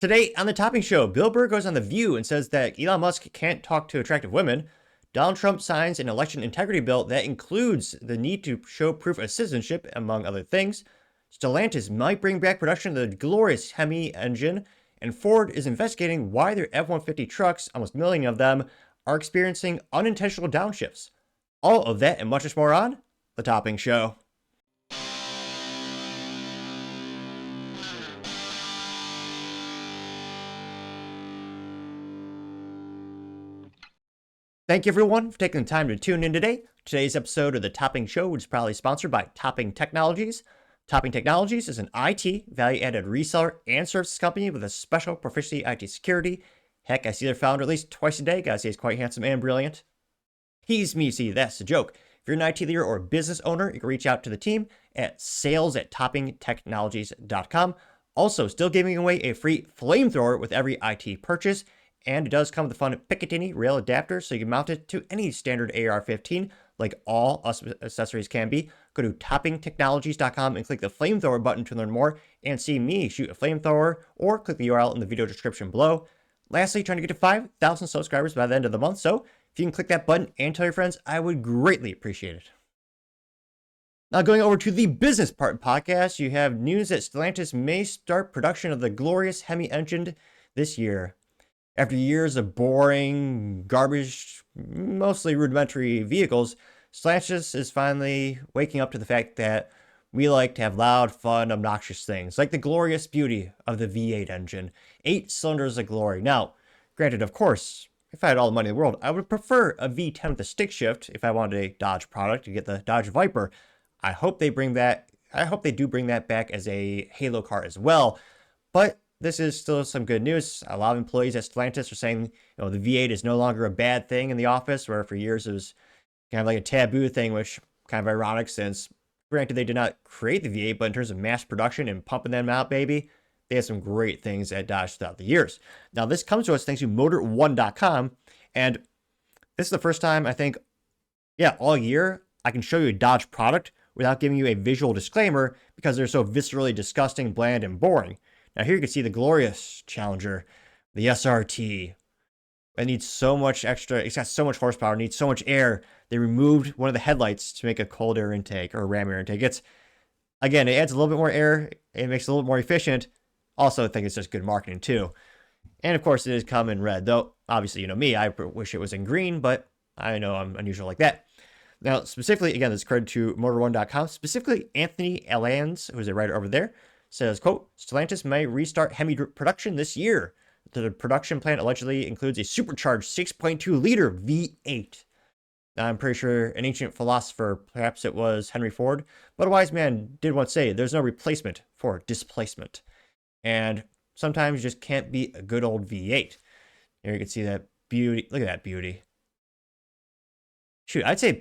Today on the Topping Show, Bill Burr goes on The View and says that Elon Musk can't talk to attractive women. Donald Trump signs an election integrity bill that includes the need to show proof of citizenship, among other things. Stellantis might bring back production of the glorious HEMI engine, and Ford is investigating why their F-150 trucks, almost a million of them, are experiencing unintentional downshifts. All of that and much more on the Topping Show. Thank you everyone for taking the time to tune in today. Today's episode of the Topping Show is proudly sponsored by Topping Technologies. Topping Technologies is an IT value-added reseller and services company with a special proficiency IT security. Heck, I see their founder at least twice a day. Gotta say he's quite handsome and brilliant. He's me, see, that's a joke. If you're an IT leader or a business owner, you can reach out to the team at sales@toppingtechnologies.com. Also, still giving away a free Flamethrower with every IT purchase. And it does come with a fun Picatinny rail adapter, so you can mount it to any standard AR-15, like all accessories can be. Go to toppingtechnologies.com and click the Flamethrower button to learn more and see me shoot a flamethrower, or click the URL in the video description below. Lastly, trying to get to 5,000 subscribers by the end of the month, so if you can click that button and tell your friends, I would greatly appreciate it. Now going over to the business part of the podcast, you have news that Stellantis may start production of the glorious HEMI engine this year. After years of boring, garbage, mostly rudimentary vehicles, Stellantis is finally waking up to the fact that we like to have loud, fun, obnoxious things, like the glorious beauty of the V8 engine. 8 cylinders of glory. Now, granted, of course, if I had all the money in the world, I would prefer a V10 with a stick shift if I wanted a Dodge product to get the Dodge Viper. I hope they do bring that back as a Halo car as well, but this is still some good news. A lot of employees at Stellantis are saying, the V8 is no longer a bad thing in the office, where for years it was kind of like a taboo thing, which kind of ironic since, granted, they did not create the V8, but in terms of mass production and pumping them out, baby, they had some great things at Dodge throughout the years. Now, this comes to us thanks to Motor1.com, and this is the first time, I think, all year, I can show you a Dodge product without giving you a visual disclaimer because they're so viscerally disgusting, bland, and boring. Now here you can see the glorious Challenger, the SRT. It needs so much extra, it's got so much horsepower, needs so much air. They removed one of the headlights to make a cold air intake or a ram air intake. Again, it adds a little bit more air. It makes it a little more efficient. Also, I think it's just good marketing too. And of course, it is come in red, though obviously, me, I wish it was in green, but I know I'm unusual like that. Now, specifically, again, this is credit to Motor1.com, specifically Anthony Allans, who's a writer over there, says, quote, Stellantis may restart HEMI production this year. The production plan allegedly includes a supercharged 6.2-liter V8. Now, I'm pretty sure an ancient philosopher, perhaps it was Henry Ford, but a wise man did once say, there's no replacement for displacement. And sometimes you just can't beat a good old V8. Here you can see that beauty. Look at that beauty. Shoot, I'd say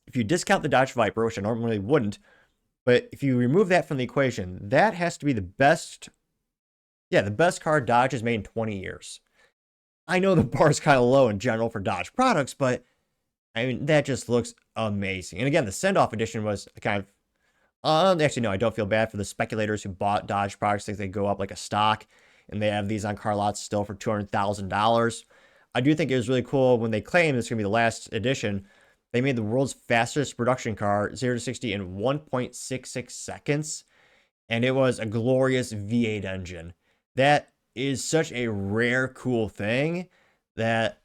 if you discount the Dodge Viper, which I normally wouldn't, but if you remove that from the equation, that has to be the best car Dodge has made in 20 years. I know the bar is kind of low in general for Dodge products, but I mean, that just looks amazing. And again, the send-off edition was kind of, actually, no, I don't feel bad for the speculators who bought Dodge products. Think they go up like a stock, and they have these on car lots still for $200,000. I do think it was really cool when they claimed it's going to be the last edition. They made the world's fastest production car, 0 to 60 in 1.66 seconds. And it was a glorious V8 engine. That is such a rare, cool thing that,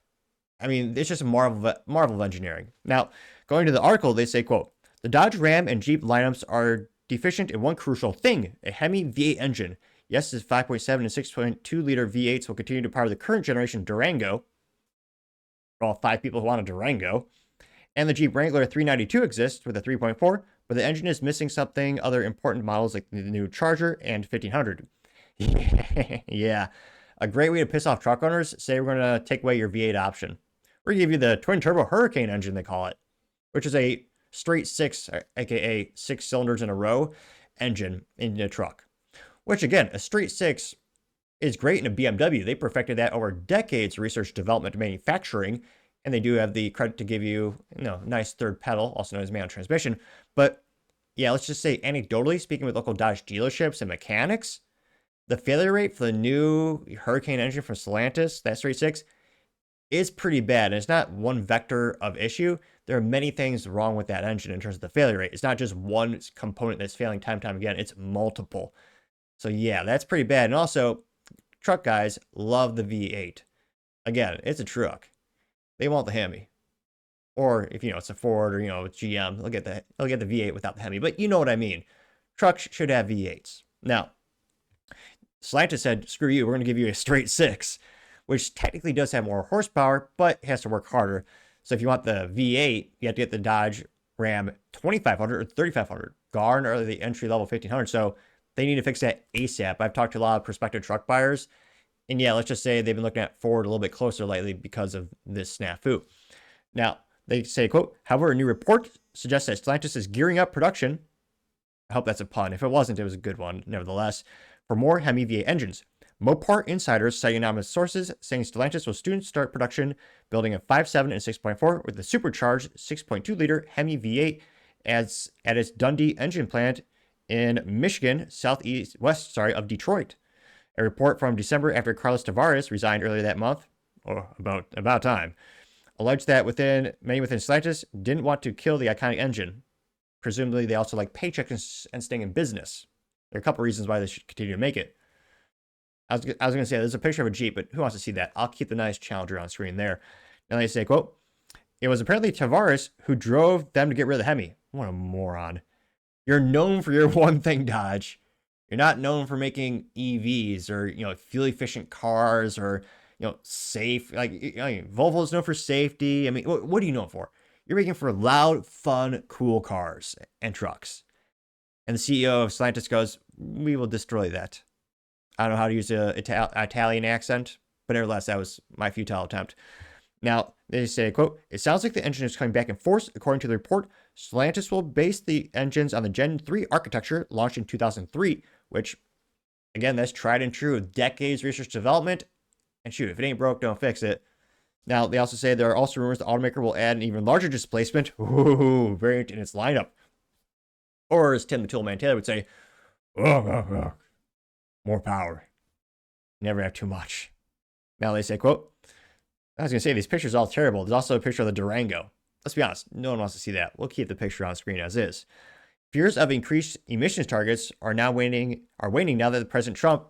I mean, it's just a marvel of engineering. Now, going to the article, they say, quote, the Dodge Ram and Jeep lineups are deficient in one crucial thing, a HEMI V8 engine. Yes, this 5.7 and 6.2-liter V8s will continue to power the current generation Durango. For all 5 people who want a Durango. And the Jeep Wrangler 392 exists with a 3.4, but the engine is missing something other important models like the new Charger and 1500. Yeah, a great way to piss off truck owners. Say we're going to take away your V8 option. We're going to give you the twin-turbo Hurricane engine, they call it, which is a straight 6, aka 6 cylinders in a row engine in a truck. Which, again, a straight 6 is great in a BMW. They perfected that over decades of research, development, and manufacturing. And they do have the credit to give you, nice third pedal, also known as manual transmission. But yeah, let's just say anecdotally, speaking with local Dodge dealerships and mechanics, The failure rate for the new Hurricane engine from Stellantis, that straight six, is pretty bad. And it's not one vector of issue. There are many things wrong with that engine in terms of the failure rate. It's not just one component that's failing time and time again. It's multiple. So yeah, that's pretty bad. And also, truck guys love the V8. Again, it's a truck. They want the HEMI. Or if it's a Ford or it's GM, they'll get the V8 without the HEMI. But you know what I mean. Trucks should have V8s. Now, Stellantis said, screw you, we're going to give you a straight six, which technically does have more horsepower, but has to work harder. So if you want the V8, you have to get the Dodge Ram 2500 or 3500. Garn or the entry level 1500. So they need to fix that ASAP. I've talked to a lot of prospective truck buyers. And yeah, let's just say they've been looking at Ford a little bit closer lately because of this snafu. Now, they say, quote, however, a new report suggests that Stellantis is gearing up production. I hope that's a pun. If it wasn't, it was a good one, nevertheless, for more HEMI V8 engines. Mopar insiders citing anonymous sources saying Stellantis will soon start production, building a 5.7 and 6.4 with a supercharged 6.2-liter HEMI V8 at its Dundee engine plant in Michigan, west of Detroit. A report from December after Carlos Tavares resigned earlier that month, or about time, alleged that many within Stellantis didn't want to kill the iconic engine. Presumably, they also like paychecks and staying in business. There are a couple reasons why they should continue to make it. I was going to say, there's a picture of a Jeep, but who wants to see that? I'll keep the nice Challenger on screen there. And they say, quote, it was apparently Tavares who drove them to get rid of the HEMI. What a moron. You're known for your one thing, Dodge. You're not known for making EVs or, fuel efficient cars or, safe. Like, Volvo's known for safety. I mean, what are you known for? You're making for loud, fun, cool cars and trucks. And the CEO of Stellantis goes, we will destroy that. I don't know how to use an Italian accent, but nevertheless, that was my futile attempt. Now, they say, quote, it sounds like the engine is coming back in force. According to the report, Stellantis will base the engines on the Gen 3 architecture launched in 2003, which, again, that's tried and true with decades research development. And shoot, if it ain't broke, don't fix it. Now, they also say there are also rumors the automaker will add an even larger displacement variant in its lineup. Or as Tim the Toolman Taylor would say, more power. Never have too much. Now they say, quote, I was going to say, these pictures are all terrible. There's also a picture of the Durango. Let's be honest, no one wants to see that. We'll keep the picture on screen as is. Fears of increased emissions targets are waning now that President Trump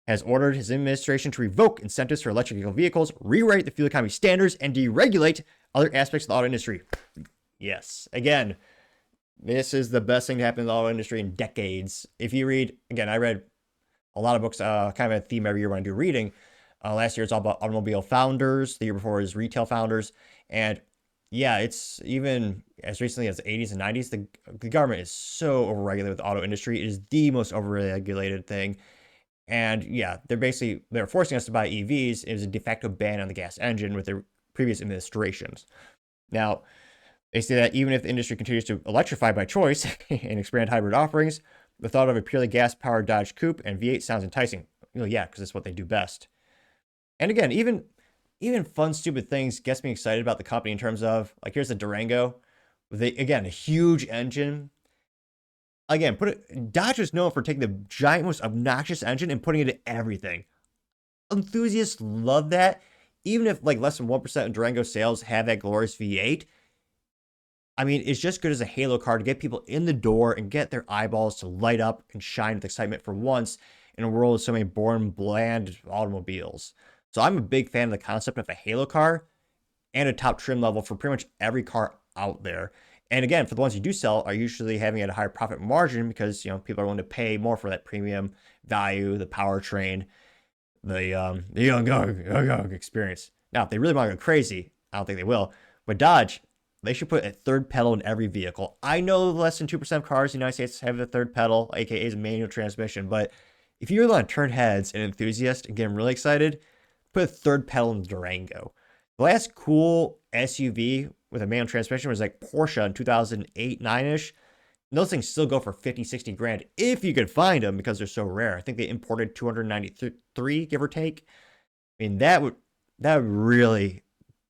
has ordered his administration to revoke incentives for electric vehicles, rewrite the fuel economy standards, and deregulate other aspects of the auto industry. Yes, again, this is the best thing to happen in the auto industry in decades. If you read, again, I read a lot of books, kind of a theme every year when I do reading. Last year, it's all about automobile founders. The year before is retail founders. And yeah, it's even as recently as the 80s and 90s, the government is so overregulated with the auto industry. It is the most overregulated thing. And yeah, they're forcing us to buy EVs. It was a de facto ban on the gas engine with the previous administrations. Now, they say that even if the industry continues to electrify by choice and expand hybrid offerings, the thought of a purely gas-powered Dodge Coupe and V8 sounds enticing. Well, yeah, because it's what they do best. And again, even fun, stupid things gets me excited about the company in terms of, like, here's the Durango. Again, a huge engine. Again, Dodge is known for taking the giant, most obnoxious engine and putting it in everything. Enthusiasts love that. Even if, like, less than 1% of Durango sales have that glorious V8, I mean, it's just good as a halo car to get people in the door and get their eyeballs to light up and shine with excitement for once in a world of so many boring, bland automobiles. So I'm a big fan of the concept of a halo car and a top trim level for pretty much every car out there. And again, for the ones you do sell, are usually having it at a higher profit margin because, people are willing to pay more for that premium value, the powertrain, the young experience. Now, if they really want to go crazy, I don't think they will. But Dodge, they should put a third pedal in every vehicle. I know less than 2% of cars in the United States have a third pedal, aka a manual transmission. But if you really want to turn heads and enthusiast and get them really excited, put a third pedal in the Durango. The last cool SUV with a manual transmission was like Porsche in 2008, 9-ish. And those things still go for 50, 60 grand if you could find them because they're so rare. I think they imported 293, give or take. I mean, that would really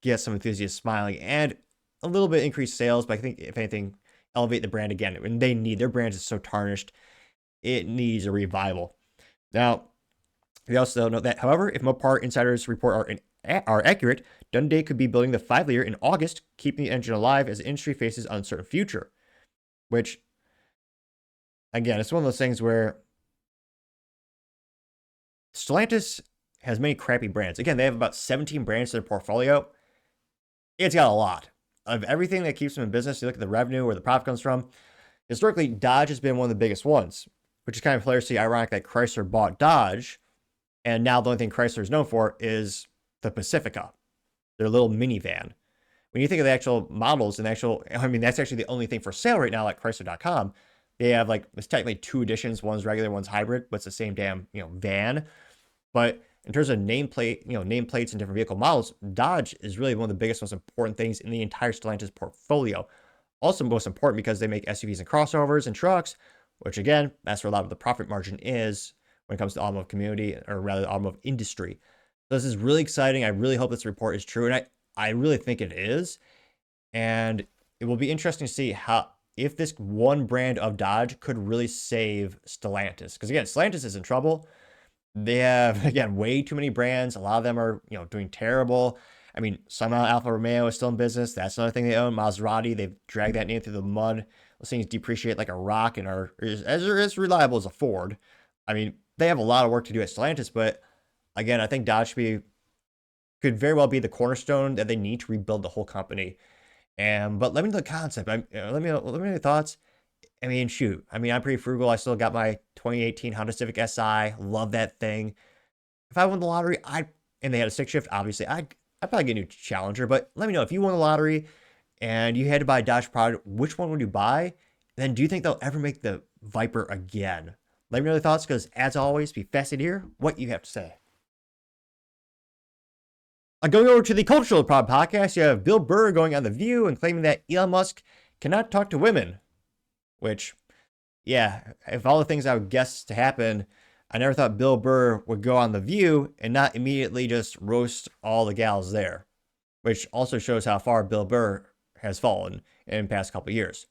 get some enthusiasts smiling and a little bit increased sales, but I think if anything, elevate the brand again. And they need, their brand is so tarnished, it needs a revival. Now, we also note that, however, if Mopar Insider's report are accurate, Hyundai could be building the 5-liter in August, keeping the engine alive as the industry faces an uncertain future. Which, again, it's one of those things where Stellantis has many crappy brands. Again, they have about 17 brands in their portfolio. It's got a lot of everything that keeps them in business. You look at the revenue, where the profit comes from. Historically, Dodge has been one of the biggest ones, which is kind of hilariously ironic that Chrysler bought Dodge, and now the only thing Chrysler is known for is the Pacifica, their little minivan. When you think of the actual models and that's actually the only thing for sale right now at Chrysler.com. They have it's technically 2 editions. One's regular, one's hybrid, but it's the same damn, van. But in terms of nameplates and different vehicle models, Dodge is really one of the biggest, most important things in the entire Stellantis portfolio. Also most important because they make SUVs and crossovers and trucks, which again, that's where a lot of the profit margin is when it comes to the automotive community, or rather the automotive industry. So this is really exciting. I really hope this report is true, and I really think it is. And it will be interesting to see if this one brand of Dodge could really save Stellantis. Because again, Stellantis is in trouble. They have, again, way too many brands. A lot of them are, doing terrible. I mean, somehow Alfa Romeo is still in business. That's another thing they own. Maserati, they've dragged that name through the mud. Those things depreciate like a rock and are as reliable as a Ford. I mean, they have a lot of work to do at Stellantis, but again, I think Dodge could very well be the cornerstone that they need to rebuild the whole company. But let me know the concept. Let me know your thoughts. I mean, shoot. I mean, I'm pretty frugal. I still got my 2018 Honda Civic Si. Love that thing. If I won the lottery, and they had a stick shift, obviously, I'd probably get a new Challenger. But let me know if you won the lottery and you had to buy a Dodge product, which one would you buy? And then do you think they'll ever make the Viper again? Let me know your thoughts, because as always, be fascinated to hear what you have to say. Going over to the Cultural Prod podcast, you have Bill Burr going on The View and claiming that Elon Musk cannot talk to women. Which, yeah, if all the things I would guess to happen, I never thought Bill Burr would go on The View and not immediately just roast all the gals there. Which also shows how far Bill Burr has fallen in the past couple of years.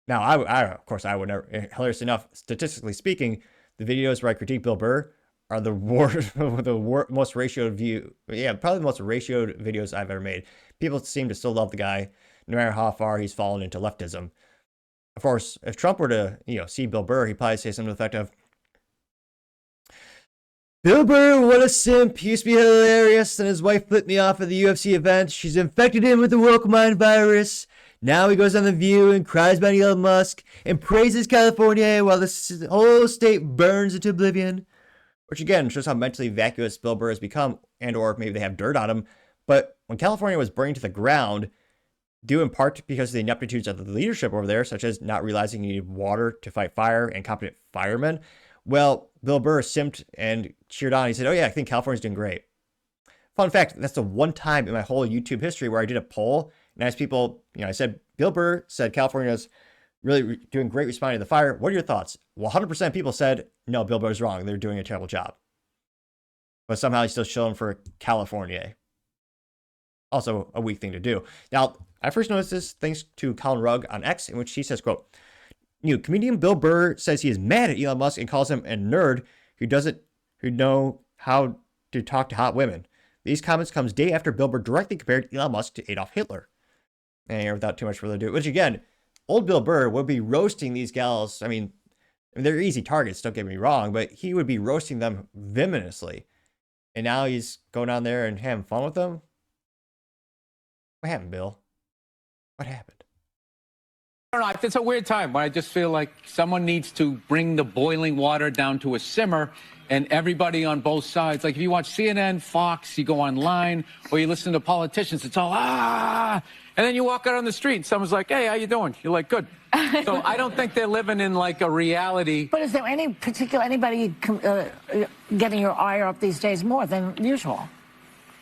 Now, of course, I would never, hilarious enough, statistically speaking, the videos where I critique Bill Burr are the worst, most ratioed view. Yeah, probably the most ratioed videos I've ever made. People seem to still love the guy, no matter how far he's fallen into leftism. Of course, if Trump were to, see Bill Burr, he'd probably say something to the effect of, Bill Burr, what a simp. He used to be hilarious, and his wife flipped me off at the UFC event. She's infected him with the woke mind virus. Now he goes on The View and cries about Elon Musk and praises California while the whole state burns into oblivion. Which again shows how mentally vacuous Bill Burr has become, and or maybe they have dirt on him. But when California was burning to the ground, due in part because of the ineptitudes of the leadership over there, such as not realizing you need water to fight fire and competent firemen, well, Bill Burr simped and cheered on. He said, oh yeah, I think California's doing great. Fun fact, that's the one time in my whole YouTube history where I did a poll and asked people, I said, Bill Burr said California's really doing great responding to the fire. What are your thoughts? Well, 100% of people said, no, Bill Burr's wrong. They're doing a terrible job. But somehow he's still shilling for California. Also a weak thing to do. Now, I first noticed this thanks to Colin Rugg on X, in which he says, quote, comedian Bill Burr says he is mad at Elon Musk and calls him a nerd who know how to talk to hot women. These comments comes day after Bill Burr directly compared Elon Musk to Adolf Hitler. And without too much further ado, which again, old Bill Burr would be roasting these gals. I mean, they're easy targets, don't get me wrong, but he would be roasting them venomously. And now he's going down there and having fun with them? What happened, Bill? What happened? I don't know. It's a weird time when I just feel like someone needs to bring the boiling water down to a simmer, and everybody on both sides, like if you watch CNN, Fox, you go online, or you listen to politicians, it's all, and then you walk out on the street and someone's like, hey, how you doing? You're like, good. So I don't think they're living in like a reality. But is there anybody getting your ire up these days more than usual?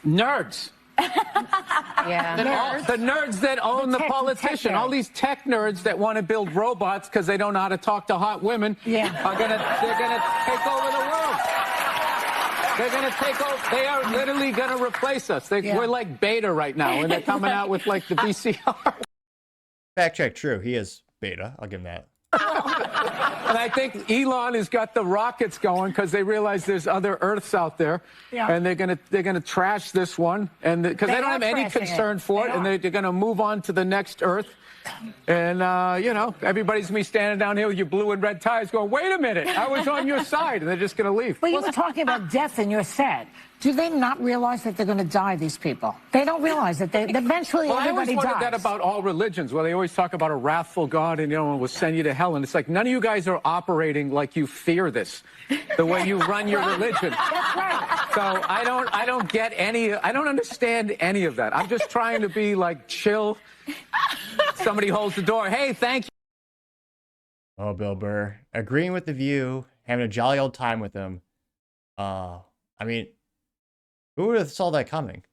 Nerds. Yeah. The nerds that own the politician, all these tech nerds that want to build robots because they don't know how to talk to hot women, they're gonna take over the world. They're gonna take over. They are literally gonna replace us. We're like beta right now, and they're coming out with like the VCR. Fact check, true. He is beta. I'll give him that. And I think Elon has got the rockets going because they realize there's other Earths out there, and they're gonna trash this one, and because they don't have any concern for it, and they're gonna move on to the next Earth. And, you know, everybody's going to be standing down here with your blue and red ties going, wait a minute, I was on your side, and they're just going to leave. Well, you were talking about death in your set. Do they not realize that they're going to die, these people? They don't realize that eventually everybody dies. I always wondered that about all religions, where they always talk about a wrathful God and, you know, will send you to hell. And it's like, none of you guys are operating like you fear this, the way you run your religion. That's right. So I don't get any, I don't understand any of that. I'm just trying to be like chill. Somebody holds the door. Hey, thank you. Oh, Bill Burr. Agreeing with the view, having a jolly old time with them. I mean, who would have saw that coming?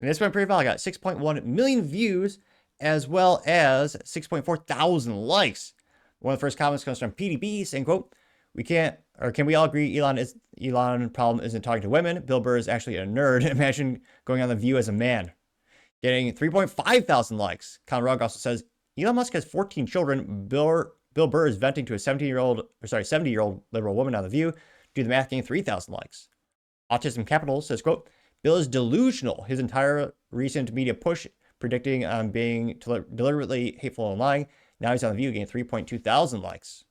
And this went pretty well. I got 6.1 million views as well as 6.4 thousand likes. One of the first comments comes from PDB saying, quote, can we all agree Elon problem isn't talking to women? Bill Burr is actually a nerd. Imagine going on The View as a man. Getting 3.5 thousand likes. Conor Rugg also says, Elon Musk has 14 children. Bill Burr is venting to a 70-year-old liberal woman on The View. Do the math, getting 3,000 likes. Autism Capital says, quote, Bill is delusional. His entire recent media push predicting on being deliberately hateful and lying. Now he's on The View, getting 3.2 thousand likes.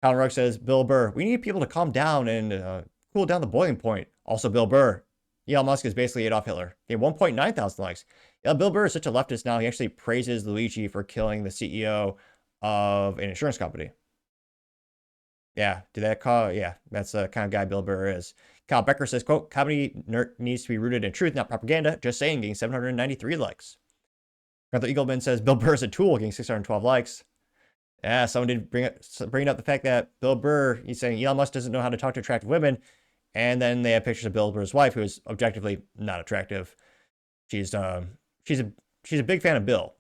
Conor Rugg says, Bill Burr, we need people to calm down and cool down the boiling point. Also, Bill Burr, Elon Musk is basically Adolf Hitler. Getting 1.9 thousand likes. Yeah, Bill Burr is such a leftist now. He actually praises Luigi for killing the CEO of an insurance company. Yeah, did that call? Yeah, that's the kind of guy Bill Burr is. Kyle Becker says, quote, comedy needs to be rooted in truth, not propaganda. Just saying, getting 793 likes. Gunther Eagleman says, Bill Burr is a tool, getting 612 likes. Yeah, someone did bring up the fact that Bill Burr, he's saying Elon Musk doesn't know how to talk to attractive women. And then they have pictures of Bill Burr's wife, who is objectively not attractive. She's a big fan of Bill.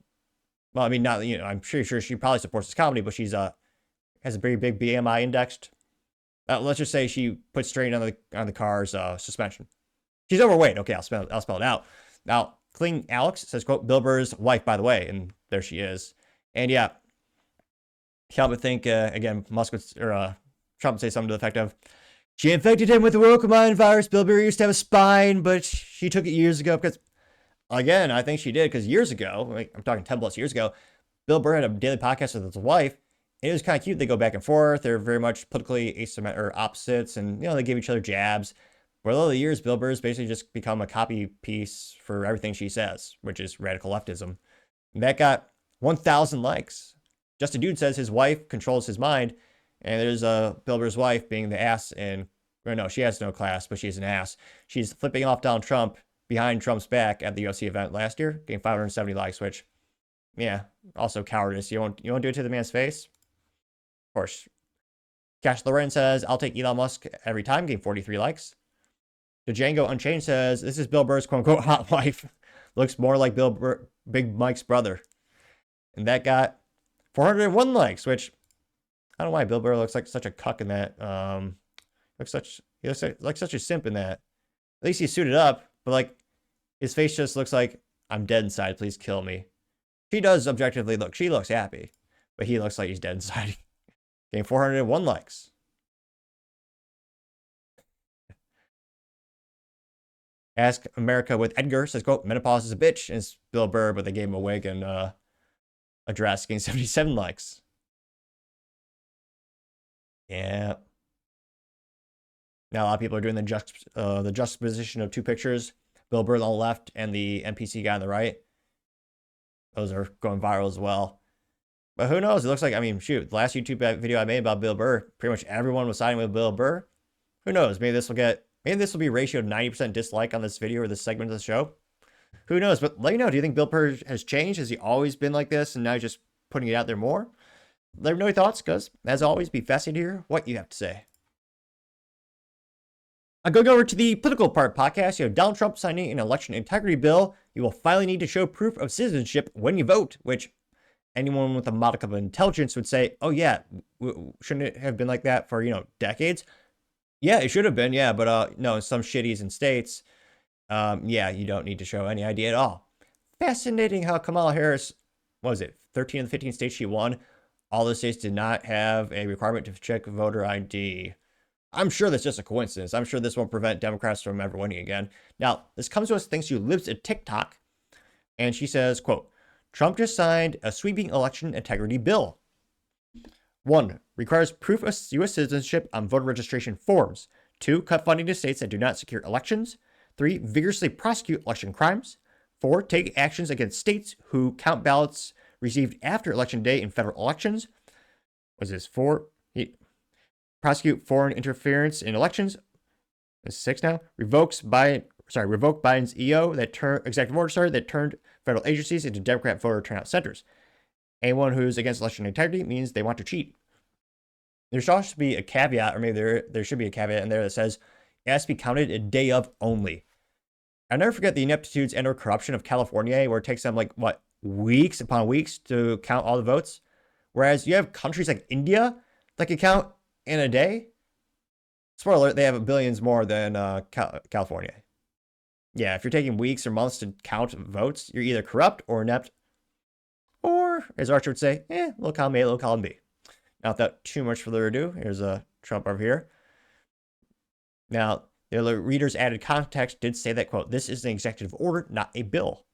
Well, I mean, not, you know, I'm sure she probably supports his comedy, but she's has a very big BMI indexed. Let's just say she puts strain on the car's suspension. She's overweight. Okay, I'll spell it out. Now, Clean Alex says, quote, Bill Burr's wife, by the way, and there she is. And yeah, Cal would think again, Musk would, or Trump would say something to the effect of, she infected him with the Rokumine virus. Bill Burr used to have a spine, but she took it years ago because, again, I think she did because years ago, like, I'm talking 10 plus years ago, Bill Burr had a daily podcast with his wife. And it was kind of cute. They go back and forth. They're very much politically asymmetrical or opposites, and you know they give each other jabs. But over the years, Bill Burr's basically just become a copy piece for everything she says, which is radical leftism. And that got 1,000 likes. Just a Dude says his wife controls his mind, and there's Bill Burr's wife being the ass in, or no, she has no class, but she's an ass. She's flipping off Donald Trump behind Trump's back at the UFC event last year, getting 570 likes, which, yeah, also cowardice. You won't do it to the man's face. Of course. Cash Loren says, I'll take Elon Musk every time, getting 43 likes. Django Unchained says, this is Bill Burr's quote-unquote hot wife. Looks more like Big Mike's brother. And that got 401 likes, which, I don't know why Bill Burr looks like such a cuck in that. He looks like such a simp in that. At least he's suited up, but like, his face just looks like, I'm dead inside, please kill me. She does objectively look, she looks happy, but he looks like he's dead inside. Getting 401 likes. Ask America with Edgar says, quote, menopause is a bitch. And it's Bill Burr, but they gave him a wig and a dress, getting 77 likes. Yeah. Now a lot of people are doing the juxtaposition of two pictures. Bill Burr on the left and the NPC guy on the right. Those are going viral as well. But who knows? It looks like, I mean, shoot, the last YouTube video I made about Bill Burr, pretty much everyone was siding with Bill Burr. Who knows? Maybe this will be ratio of 90% dislike on this video or this segment of the show. Who knows? But let me know. Do you think Bill Burr has changed? Has he always been like this and now he's just putting it out there more? Let me know your thoughts, because as always, be fascinated to hear what you have to say. I'm going over to the political part podcast. You have Donald Trump signing an election integrity bill. You will finally need to show proof of citizenship when you vote, which anyone with a modicum of intelligence would say, oh yeah, shouldn't it have been like that for, decades? Yeah, it should have been, yeah, but no, in some shitties and states, yeah, you don't need to show any ID at all. Fascinating how Kamala Harris, what was it, 13 of the 15 states she won, all the states did not have a requirement to check voter ID. I'm sure that's just a coincidence. I'm sure this won't prevent Democrats from ever winning again. Now, this comes to us thanks to Libs at TikTok. And she says, quote, Trump just signed a sweeping election integrity bill. 1. Requires proof of U.S. citizenship on voter registration forms. 2. Cut funding to states that do not secure elections. 3. Vigorously prosecute election crimes. 4. Take actions against states who count ballots received after election day in federal elections. Was this 4? Prosecute foreign interference in elections. This is 6 now. Revoke Biden's executive order that turned federal agencies into Democrat voter turnout centers. Anyone who's against election integrity means they want to cheat. There should also be a caveat, or maybe there should be a caveat in there that says it has to be counted a day of only. I'll never forget the ineptitudes and or corruption of California, where it takes them weeks upon weeks to count all the votes. Whereas you have countries like India that can count in a day. Spoiler alert, they have billions more than California. Yeah, if you're taking weeks or months to count votes, you're either corrupt or inept. Or, as Archer would say, little column A, little column B. Now, without too much further ado, here's Trump over here. Now, the reader's added context did say that, quote, this is an executive order, not a bill.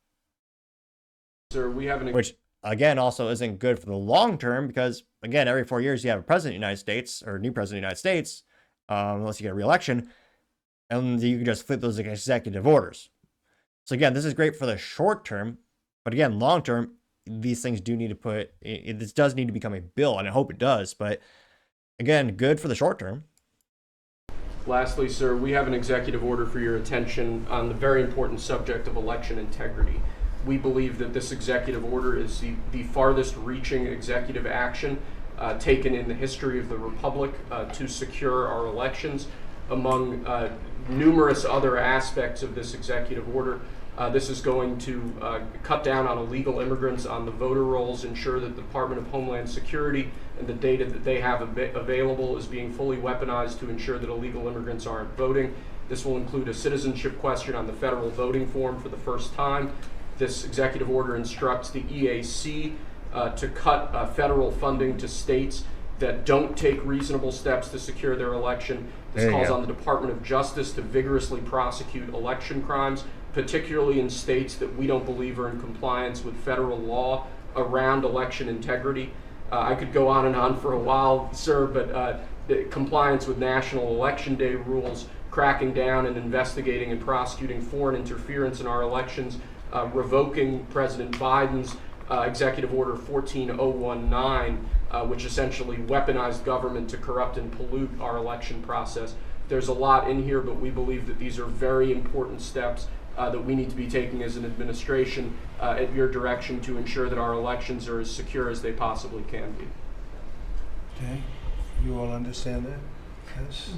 Sir, we have which, again, also isn't good for the long term because, again, every 4 years you have a president of the United States, or a new president of the United States, unless you get a re-election, and you can just flip those executive orders. So, again, this is great for the short term, but again, long term, these things do need to this does need to become a bill, and I hope it does, but again, good for the short term. Lastly, sir, we have an executive order for your attention on the very important subject of election integrity. We believe that this executive order is the farthest reaching executive action taken in the history of the Republic to secure our elections. Among numerous other aspects of this executive order, this is going to cut down on illegal immigrants on the voter rolls, ensure that the Department of Homeland Security and the data that they have available is being fully weaponized to ensure that illegal immigrants aren't voting. This will include a citizenship question on the federal voting form for the first time. This executive order instructs the EAC to cut federal funding to states that don't take reasonable steps to secure their election. This calls on the Department of Justice to vigorously prosecute election crimes, particularly in states that we don't believe are in compliance with federal law around election integrity. I could go on and on for a while, sir, but the compliance with national election day rules, cracking down and investigating and prosecuting foreign interference in our elections, revoking President Biden's Executive Order 14019, which essentially weaponized government to corrupt and pollute our election process. There's a lot in here, but we believe that these are very important steps that we need to be taking as an administration at your direction to ensure that our elections are as secure as they possibly can be. Okay, you all understand that? Yes.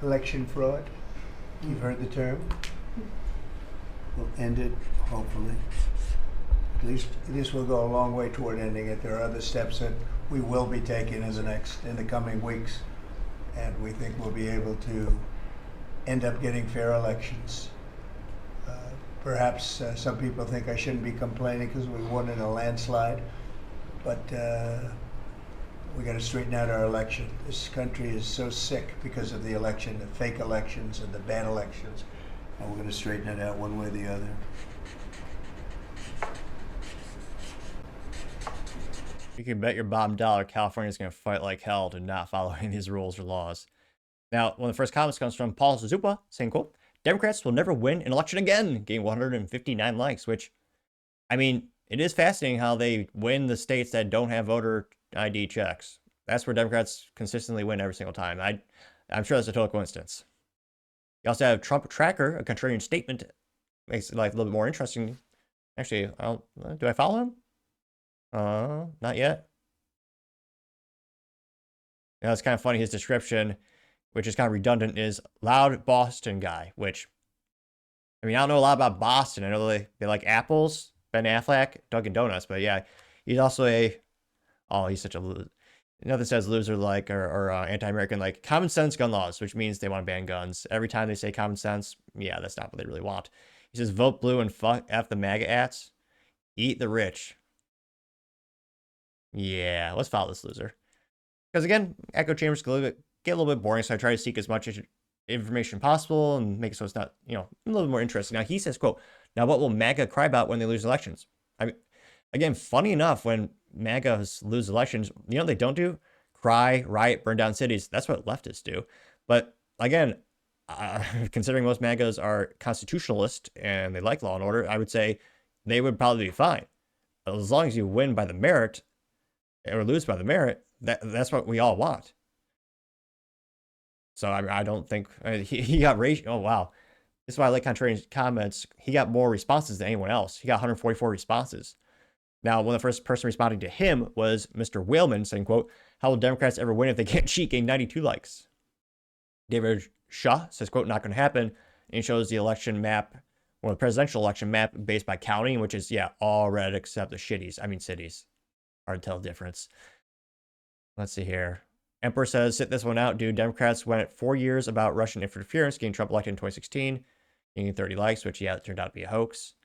Election fraud, you've heard the term. We'll end it, hopefully. At least this will go a long way toward ending it. There are other steps that we will be taking in the coming weeks, and we think we'll be able to end up getting fair elections. Perhaps some people think I shouldn't be complaining because we won in a landslide, but we got to straighten out our election. This country is so sick because of the election, the fake elections and the bad elections, and we're going to straighten it out one way or the other. You can bet your bottom dollar California's going to fight like hell to not following these rules or laws. Now, one of the first comments comes from Paul Zupa saying, quote, Democrats will never win an election again, getting 159 likes, which, I mean, it is fascinating how they win the states that don't have voter ID checks. That's where Democrats consistently win every single time. I'm sure that's a total coincidence. You also have Trump Tracker, a contrarian statement. Makes life a little bit more interesting. Actually, do I follow him? Not yet. You know, it's kind of funny, his description, which is kind of redundant, is loud Boston guy, which, I mean, I don't know a lot about Boston. I know they like apples, Ben Affleck, Dunkin' Donuts, but yeah, he's also he's such a loser. Nothing says loser like, or anti-American, like common sense gun laws, which means they want to ban guns. Every time they say common sense, yeah, that's not what they really want. He says vote blue and fuck F the MAGA ats. Eat the rich. Yeah, let's follow this loser. Because again, echo chambers get a little bit boring, so I try to seek as much information possible and make it so it's not, a little bit more interesting. Now he says, quote, now what will MAGA cry about when they lose elections? I mean, again, funny enough, when MAGAs lose elections, they don't do? Cry, riot, burn down cities. That's what leftists do. But again, considering most MAGAs are constitutionalist and they like law and order, I would say they would probably be fine. But as long as you win by the merit or lose by the merit, that's what we all want. So I don't think he got ratio. Oh, wow. This is why I like contrarian comments. He got more responses than anyone else. He got 144 responses. Now, one of the first person responding to him was Mr. Whaleman saying, quote, how will Democrats ever win if they can't cheat? Getting 92 likes. David Shaw says, quote, not going to happen. And he shows the election map, or the presidential election map based by county, which is, all red except the cities. Hard to tell the difference. Let's see here. Emperor says, sit this one out, dude. Democrats went 4 years about Russian interference, getting Trump elected in 2016, getting 30 likes, which, it turned out to be a hoax.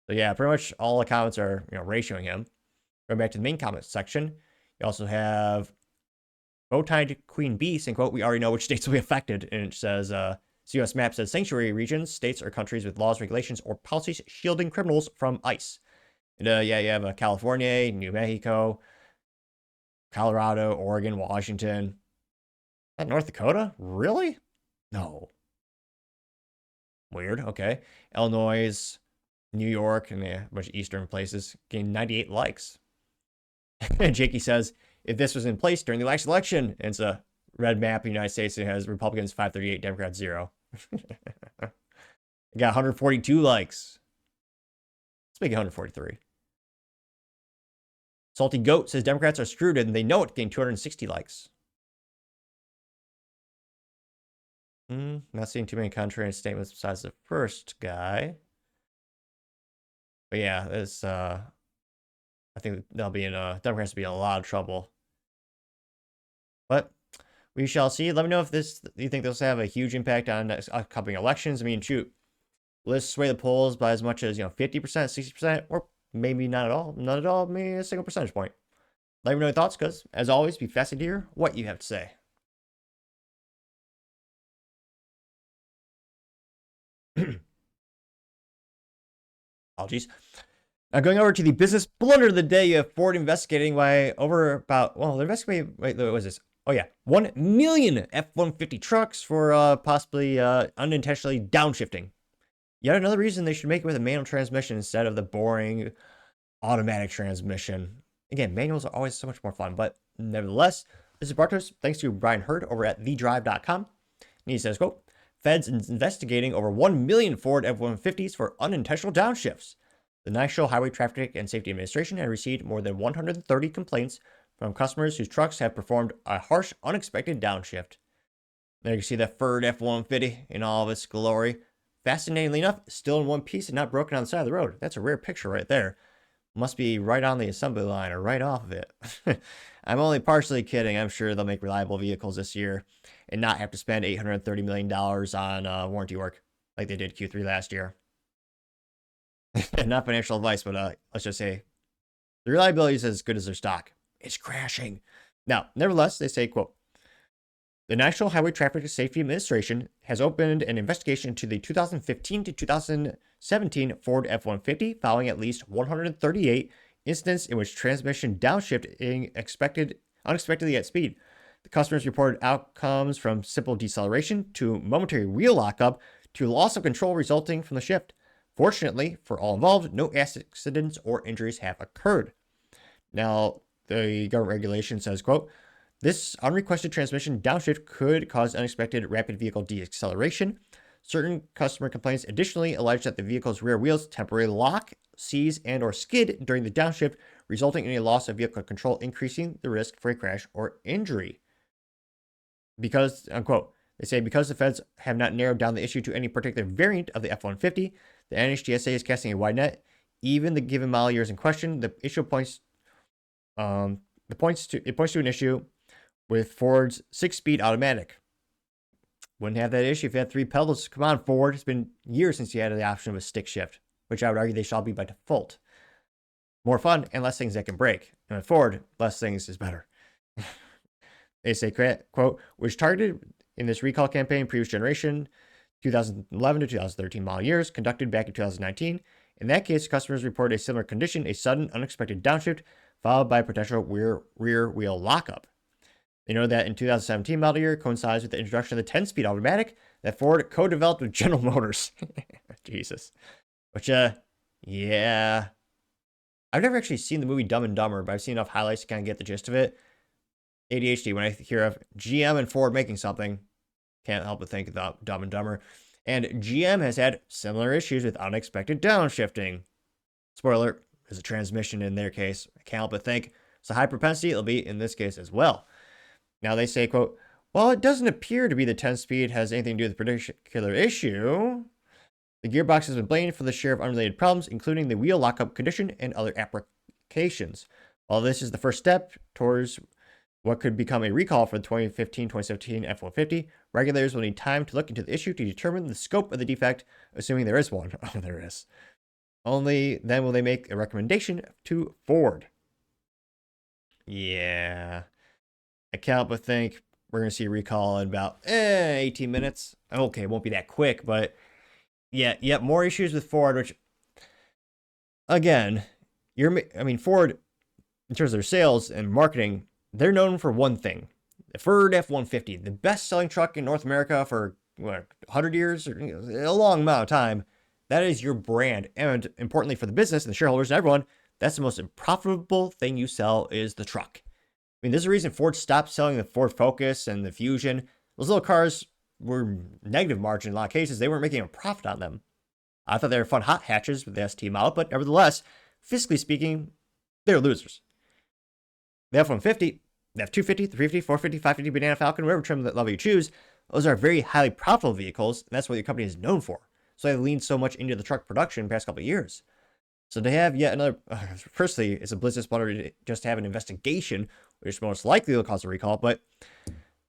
So, pretty much all the comments are, ratioing him. Going back to the main comments section, you also have Bowtied Queen Bee saying, quote, we already know which states will be affected. And it says, US map says sanctuary regions, states or countries with laws, regulations, or policies shielding criminals from ICE. And, you have California, New Mexico, Colorado, Oregon, Washington. North Dakota? Really? No. Weird. Okay. Illinois, New York, and a bunch of eastern places gained 98 likes. Jakey says, if this was in place during the last election, and it's a red map of the United States, it has Republicans 538, Democrats 0. It got 142 likes. Let's make it 143. Salty Goat says Democrats are screwed and they know it, gained 260 likes. Not seeing too many contrarian statements besides the first guy. But it's I think they'll be Democrats will be in a lot of trouble. But we shall see. Let me know if you think this will have a huge impact on upcoming elections. I mean, shoot, let's sway the polls by as much as 50%, 60%, or maybe not at all. Not at all, maybe a single percentage point. Let me know your thoughts, because as always, be fascinated to hear what you have to say. Apologies. Now going over to the business blunder of the day, you have Ford investigating why they're investigating, wait, what was this? Oh yeah, 1 million F-150 trucks for possibly unintentionally downshifting. Yet another reason they should make it with a manual transmission instead of the boring automatic transmission. Again, manuals are always so much more fun, but nevertheless, this is brought to us thanks to Brian Hurd over at thedrive.com. And he says, quote, Feds investigating over 1 million Ford F-150s for unintentional downshifts. The National Highway Traffic and Safety Administration has received more than 130 complaints from customers whose trucks have performed a harsh, unexpected downshift. There you can see the Ford F-150 in all of its glory. Fascinatingly enough, still in one piece and not broken on the side of the road. That's a rare picture right there. Must be right on the assembly line or right off of it. I'm only partially kidding. I'm sure they'll make reliable vehicles this year and not have to spend $830 million on warranty work like they did Q3 last year. Not financial advice, but let's just say the reliability is as good as their stock. It's crashing. Now, nevertheless, they say, quote, the National Highway Traffic and Safety Administration has opened an investigation into the 2015 to 2017 Ford F-150 following at least 138 incidents in which transmission downshifting unexpectedly at speed. The customers reported outcomes from simple deceleration to momentary wheel lockup to loss of control resulting from the shift. Fortunately, for all involved, no accidents or injuries have occurred. Now, the government regulation says, quote, this unrequested transmission downshift could cause unexpected rapid vehicle deceleration. Certain customer complaints additionally allege that the vehicle's rear wheels temporarily lock, seize, and or skid during the downshift, resulting in a loss of vehicle control, increasing the risk for a crash or injury. Because, unquote, they say because the feds have not narrowed down the issue to any particular variant of the F-150, the NHTSA is casting a wide net. Even the given model years in question, the issue points to an issue with Ford's 6-speed automatic. Wouldn't have that issue if you had 3 pedals. Come on, Ford. It's been years since you had the option of a stick shift, which I would argue they shall be by default. more fun and less things that can break. And with Ford, less things is better. They say, quote, which targeted in this recall campaign previous generation 2011 to 2013 model years conducted back in 2019. In that case, customers reported a similar condition, a sudden unexpected downshift followed by potential rear wheel lockup. They know that in 2017 model year coincides with the introduction of the 10-speed automatic that Ford co-developed with General Motors. Jesus. Which, yeah. I've never actually seen the movie Dumb and Dumber, but I've seen enough highlights to kind of get the gist of it. ADHD, when I hear of GM and Ford making something, can't help but think about Dumb and Dumber. And GM has had similar issues with unexpected downshifting. Spoiler, there's a transmission in their case. I can't help but think it's a high propensity it'll be in this case as well. Now they say, quote, while it doesn't appear to be the 10-speed has anything to do with the particular issue, the gearbox has been blamed for the share of unrelated problems, including the wheel lockup condition and other applications. While this is the first step towards what could become a recall for the 2015-2017 F-150, regulators will need time to look into the issue to determine the scope of the defect, assuming there is one. Oh, there is. Only then will they make a recommendation to Ford. Yeah. I can't help but think we're going to see a recall in about 18 minutes. Okay, it won't be that quick, but yeah, more issues with Ford, which, again, Ford, in terms of their sales and marketing, they're known for one thing. The Ford F-150, the best-selling truck in North America for, 100 years? Or, a long amount of time. That is your brand. And importantly for the business and the shareholders and everyone, that's the most profitable thing you sell is the truck. There's a reason Ford stopped selling the Ford Focus and the Fusion. Those little cars were negative margin in a lot of cases. They weren't making a profit on them. I thought they were fun hot hatches with the ST model, but nevertheless, fiscally speaking, they're losers. The F-150, the F-250, the 350, 450, 550, Banana Falcon, whatever trim level you choose, those are very highly profitable vehicles, and that's what your company is known for. So they leaned so much into the truck production in the past couple of years. So to have yet another, personally, it's a business blunder just to have an investigation, which most likely will cause a recall, but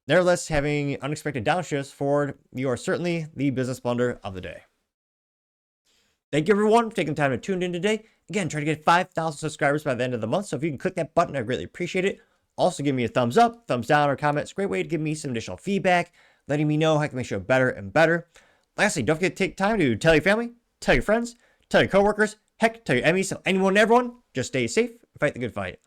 nevertheless, having unexpected downshifts, Ford, you are certainly the business blunder of the day. Thank you, everyone, for taking the time to tune in today. Again, try to get 5,000 subscribers by the end of the month, so if you can click that button, I greatly appreciate it. Also, give me a thumbs up, thumbs down, or comment. It's a great way to give me some additional feedback, letting me know how I can make sure better and better. Lastly, don't forget to take time to tell your family, tell your friends, tell your coworkers, heck, tell your enemies, tell anyone and everyone. Just stay safe and fight the good fight.